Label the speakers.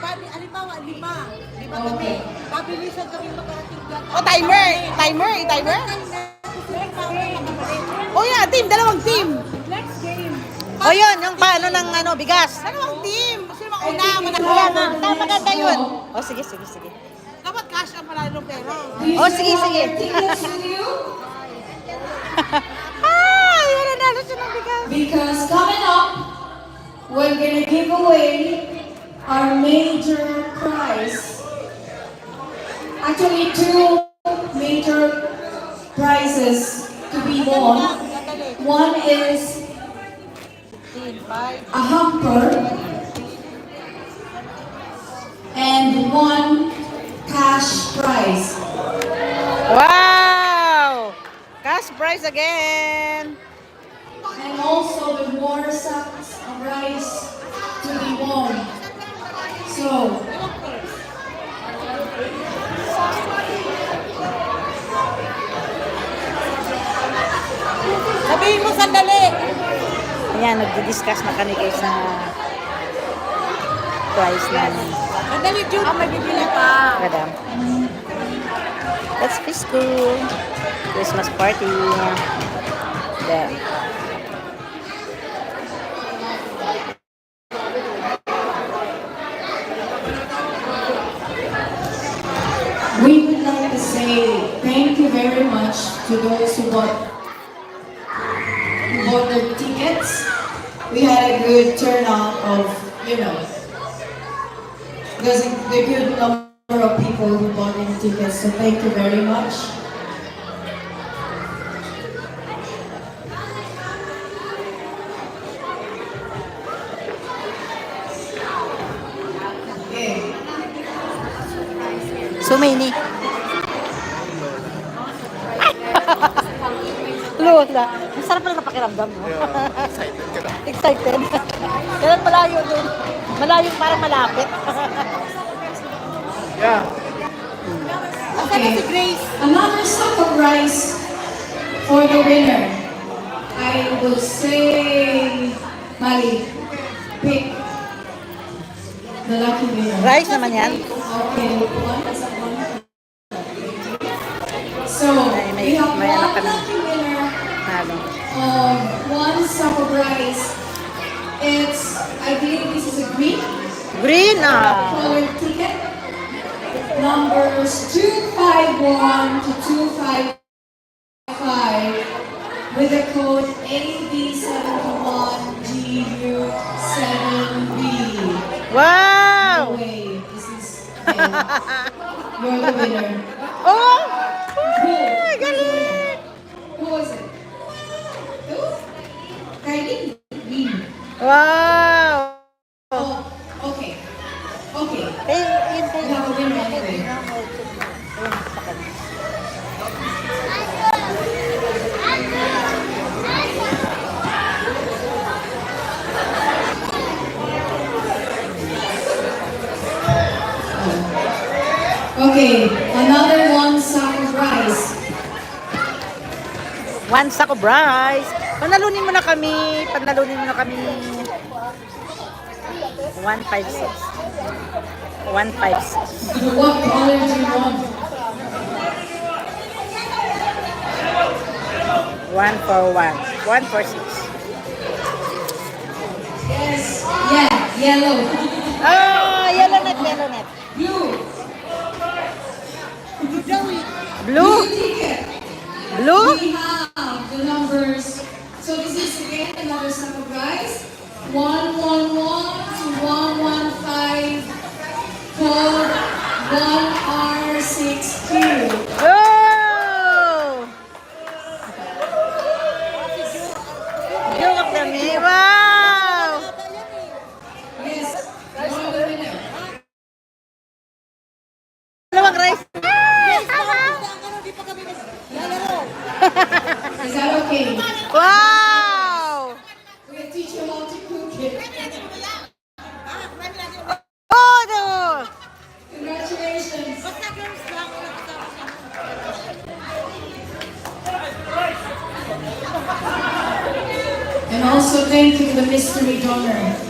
Speaker 1: Halimbawa, lima kami. Pabilisan kami makarating dyan.
Speaker 2: O, timer. O yan, dalawang team.
Speaker 1: Next game.
Speaker 2: O yun, yung paano ng bigas.
Speaker 1: Dalawang team. Kasi mauna,
Speaker 2: Kaya nga, maganda yun. O, sige.
Speaker 1: Dapat cash ang malalong pera.
Speaker 2: O, sige. Yan na nalo siya ng bigas.
Speaker 3: Because coming up, we're gonna give away our major prize. Actually, two major prizes to be won. One is a hamper and one cash prize.
Speaker 2: Wow! Cash prize again.
Speaker 3: And also the more sacks of rice to be won. So,
Speaker 1: Sabihin mo sandali.
Speaker 2: Ayan, nagdi-discuss na kami guys sa prize namin.
Speaker 1: Sandali, Jude. May bibili pa.
Speaker 2: Madam. That's Fisco. Christmas party. There.
Speaker 3: we would like to say thank you very much to those who bought their tickets. We had a good turnout of, there's a good number of people who bought their tickets, so thank you very much. Okay.
Speaker 2: So many. Lola, masarap pala napakiramdam mo.
Speaker 4: Excited ka na.
Speaker 2: Excited. Kailan malayo dun? Malayo parang malapit.
Speaker 4: Yeah.
Speaker 3: Okay. Another sack of rice for the winner. I will say, Mali, pick the lucky winner.
Speaker 2: Rice naman yan.
Speaker 3: Okay, so, we have
Speaker 2: may
Speaker 3: one
Speaker 2: anak kami.
Speaker 3: lucky winner
Speaker 2: Ano?
Speaker 3: of one sack of rice. It's, I believe this is a green
Speaker 2: Green
Speaker 3: colored ticket. Numbers 251 to 255 with the code AB71GU7B.
Speaker 2: Wow!
Speaker 3: No way, this is you're the winner.
Speaker 2: Oh!
Speaker 3: Who?
Speaker 2: Galing!
Speaker 3: Who was it? Who? Kylie? Me.
Speaker 2: Wow!
Speaker 3: Oh, okay. Okay.
Speaker 2: Yun po.
Speaker 3: You have a winner anyway. Okay, another one sack of rice.
Speaker 2: One sack of rice. Panalunin mo na kami. 156. 156.
Speaker 3: What color do you want?
Speaker 2: 141. 146.
Speaker 3: Yes. Yeah, yellow.
Speaker 2: Ah, yellow net.
Speaker 3: Blue.
Speaker 2: Blue?
Speaker 3: Ticket.
Speaker 2: Blue?
Speaker 3: We have the numbers. So this is again another sack of rice. 111 to 115. Code 1R6Q.
Speaker 2: Oh! Joke kami. Wow!
Speaker 3: Yes. You're the winner.
Speaker 2: Dalawang rice.
Speaker 3: Is that okay?
Speaker 2: Wow!
Speaker 3: We'll teach you how to cook it.
Speaker 2: Oh, no!
Speaker 3: Congratulations. And also thank you to the mystery donor.